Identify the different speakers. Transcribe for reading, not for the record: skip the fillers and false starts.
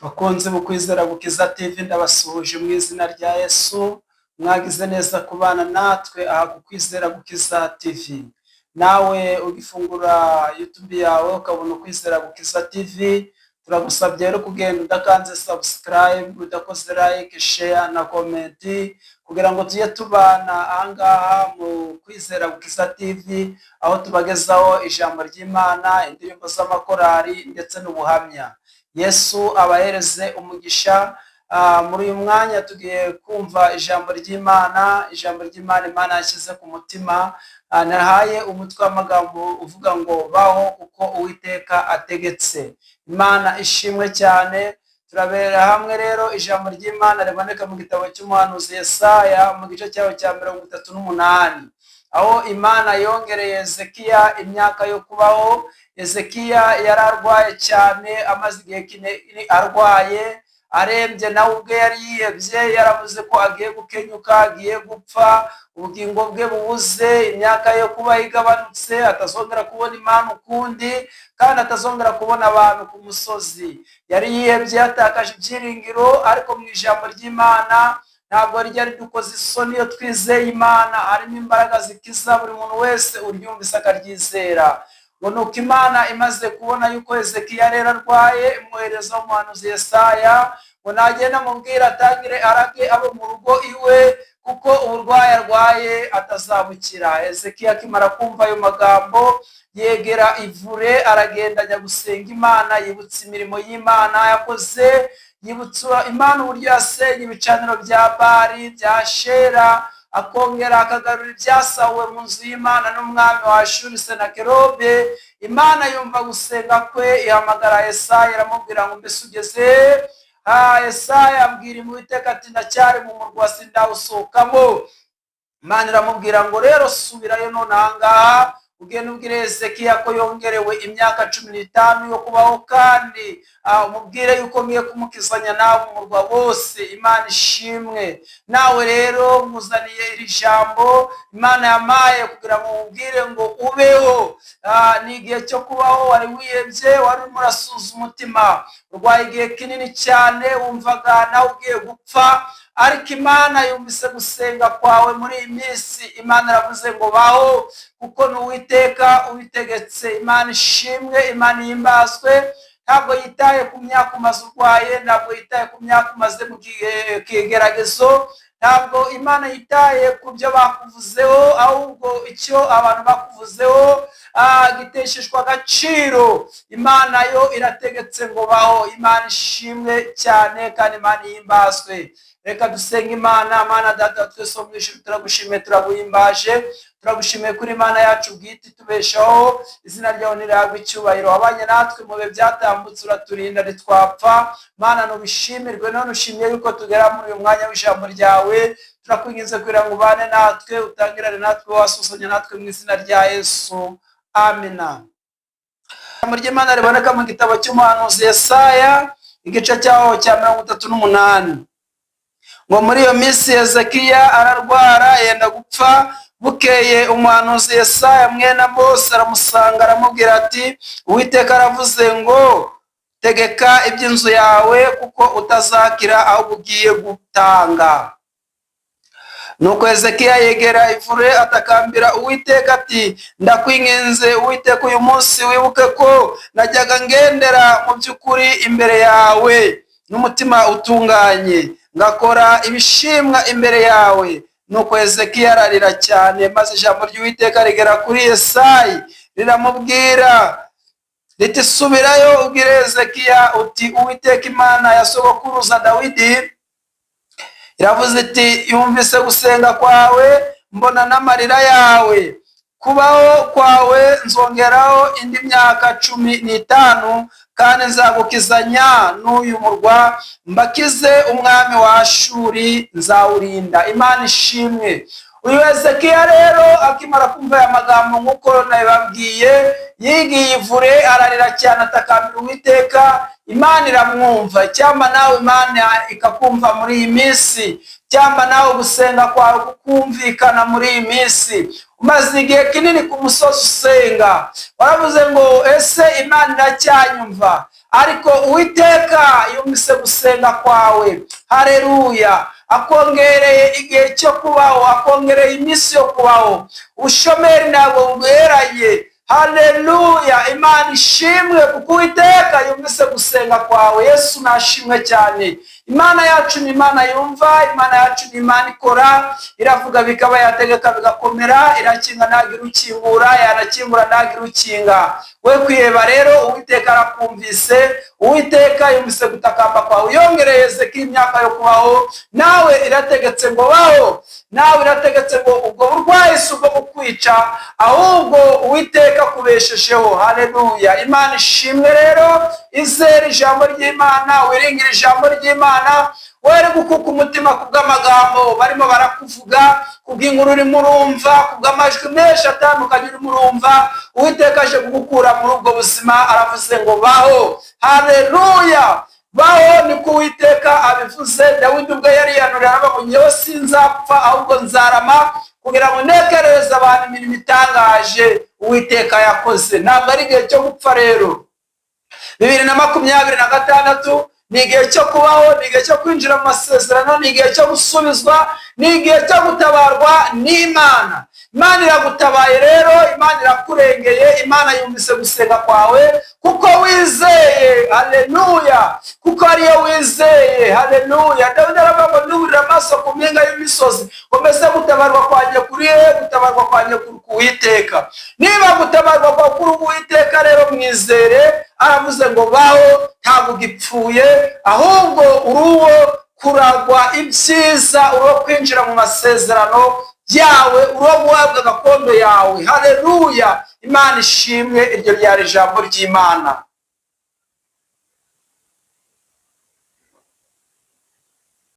Speaker 1: Bakunze bukwizera gukiza TV ndabasuhuje mu izina rya Yesu. Mwagize neza kubana natwe aha kukwizera gukiza TV. Nawe ugifungura YouTube yawe ukabona ukwizera gukiza TV, turagusabye rero kugenda udakanze subscribe, udakoze like, share na comment kugira ngo tujye tubana ahangaha mu kwizera gukiza TV, aho tubagezaho ijambo ry'Imana, indirimbo z'amakorari ndetse n'ubuhamya. Yesu abahereze umugisha. Muri uyu mwanya tugiye kumva ijambo ry'Imana. Ijambo ry'Imana Imana yashyize ku mutima, nahaye umutwe w'amagambo uvuga ngo baho kuko Uwiteka ategetse. Imana ishimwe cyane. Turabera hamwe rero ijambo ry'Imana riboneka mu gitabo cy'umuhanuzi Yesaya mu gice cyaho cya 38, aho Imana yongereye Hezekiya imyaka yo kubaho. Hezekiya yararwaye cyane, amaze igihe kinini arwaye, arembye, nawe ubwe yari yihebye, yaravuze ko agiye gukenyuka, agiye gupfa, ubugingo bwe bubuze, imyaka yo kuba igabanutse, atazongera kubona Imana ukundi, kandi atazongera kubona abantu ku musozi. Yari yihebye, yatakaje ibyiringiro, ariko mu ijambo ry'Imana ntabwo ryari dukoze isoni iyo twizeye Imana. Harimo imbaraga zikiza buri muntu wese uryumvise akaryizera. Ngo nuko Imana imaze kubona yuko Hezekiya rero arwaye, imwohereza umuhanuzi Yesaya ngo nagenda mubwira atangire arage abo mu rugo iwe, kuko uburwayi arwaye atazabukira. Hezekiya akimara kumva ayo magambo yegera ivure, aragenda ajya gusenga Imana, yibutsa imirimo y'Imana yakoze, yibutsa Imana uburyo yasenye ibicaniro bya Bali, bya Shera, akongera akagarura ibyasahuwe mu nzu y'Imana n'umwami wa Ashuri Senakerobe. Imana yumva gusenga kwe, ihamagara Yesaya iramubwira ngo mbese ugeze? Yesaya abwira Uwiteka ati ndacyari mu murwa sindawusohokamo. Imana iramubwira ngo rero subirayo none ahangaha ugende ubwire Hezekiya ko yongerewe imyaka 15 yo kubaho, kandi umubwire yuko ngiye kumukizanya nawe umurwa wose. Imana ishimwe. Nawe rero muzaniye iri jambo Imana yamaye kugira ngo mubwire ngo ubeho. Ni igihe cyo kubaho, wari wiyebye, wari murasuza umutima, urwaye igihe kinini cyane, wumvaga nawe ugiye gupfa, ariko Imana yumvise gusenga kwawe muri iyi minsi. Imana iravuze ngo baho kuko ni Uwiteka ubitegetse. Imana ishimwe, Imana yimbazwe. Ntabwo yitaye ku myaka umaze urwaye, ntabwo yitaye ku myaka umaze mu kigeragezo, ntabwo Imana yitaye ku byo bakuvuzeho, ahubwo icyo abantu bakuvuzeho gitesheshwa agaciro. Imana yo irategetse ngo baho. Imana ishimwe cyane kandi Imana yimbazwe. Reka dusenga Imana. Mana Data twese wo mw'ijuru, turagushimiye, turaguhimbaje, turagushimiye kuri Imana yacu bwite itubeshaho. Izina ryawe nirihabwe icyubahiro. Wabanye natwe mu bihe byatambutse, uraturinda ntitwapfa. Mana nubishimirwe. None ushimiye yuko tugera muri uyu mwanya w'ijambo ryawe. Turakwinginze kugira ngo ubane natwe, utangirane natwe, wasusanya natwe mu izina rya Yesu. Amina. Ijambo ry'Imana riboneka mu gitabo cy'umuhanuzi Yesaya igice cyaho cya 38. Ngo muri iyo minsi Hezekiya ararwara, yenda gupfa. Bukeye umuhanuzi Yesaya mwene Amosi aramusanga, aramubwira ati Uwiteka aravuze ngo tegeka iby'inzu yawe, kuko utazakira ahubwo ugiye gutanga. Nuko Hezekiya yegera ivure atakambira Uwiteka ati ndakwinginze Uwiteka, uyu munsi wibuke ko najyaga ngendera mu by'ukuri imbere yawe n'umutima utunganye, ngakora ibishimwa imbere yawe. Nuko Hezekiya ararira cyane, maze ijambo ry'Uwiteka rigera kuri Yesaya riramubwira riti subirayo ubwire Hezekiya uti Uwiteka Imana ya sogokuruza Dawidi iravuze iti yumvise gusenga kwawe, mbona n'amarira yawe. Kubaho kwawe nzongeraho indi myaka 15, kandi nzagukizanya n'uyu murwa, mbakize umwami wa Ashuri, nzawurinda. Imana ishimwe. Uyu Hezekiya rero akimara kumva aya magambo nk'uko nabibabwiye, yigiye ivure ararira cyane, atakambira Uwiteka. Imana iramwumva. Cyamba nawe Imana ikakumva muri iyi minsi, cyamba nawe gusenga kwawe kukumvikana muri iyi minsi. Umaze igihe kinini ku musozi usenga, waravuze ngo ese Imana iracyanyumva? ariko Uwiteka yumvise gusenga kwawe. Haleluya. Akongereye igihe cyo kubaho, akongereye iminsi yo kubaho. Ubushomeri ntabwo bweranye. Haleluya. Imana ishimwe kuko Uwiteka yumvise gusenga kwawe. Yesu nashimwe cyane. Imana yacu ni Imana yumva, Imana yacu ni Imana ikora, iravuga bikaba, yategeka bigakomera, irakinga ntagira ukingura, yanakingura ntagira ukinga. We kwiheba rero, Uwiteka arakumvise, Uwiteka yumvise gutakamba kwawe, yongereye Hezekiya imyaka yo kubaho. Nawe irategetse ngo baho, nawe irategetse ngo ubwo burwayi si ubwo kukwica, ahubwo Uwiteka kubeshejeho. Haleluya. Imana ishimwe rero, izere ijambo ry'Imana, wiringire ijambo ry'Imana, were gukuka umutima kubw'amagambo barimo barakuvuga, kubw'inkuru urimo urumva, kubw'amajwi menshi atandukanye urimo urumva. Uwiteka aje kugukura muri ubwo buzima, aravuze ngo baho. Haleluya. Baho niko Uwiteka abivuze. Dawidi ubwo yari yanuriye aravuga ngo njyewe sinzapfa ahubwo nzarama, kugira ngo nekerereze abantu imirimo itangaje Uwiteka yakoze. Ntabwo ari igihe cyo gupfa rero. 2026 ni igihe cyo kubaho, ni igihe cyo kwinjira mu masezerano, ni igihe cyo gusubizwa, ni igihe cyo gutabarwa n'Imana. Imana iragutabaye rero, Imana irakurengeye, Imana yumvise gusenga kwawe kuko wizeye. Haleluya. Kuko ariyo wizeye. Haleluya. Dawidi aravuga ngo nduburira amaso ku mpinga y'imisozi, komeze gutabarwa kwanjye kuri he, gutabarwa kwanjye kuri Uwiteka. Niba gutabarwa kwa kuri Uwiteka rero mwizere, aravuze ngo baho, ntabwo ugipfuye, ahubwo uruwo kuragwa ibyiza, uruwo kwinjira mu masezerano yawe, uruwo guhabwa gakondo yawe. Haleluya. Imana ishimwe. Iryo ryari ijambo ry'Imana.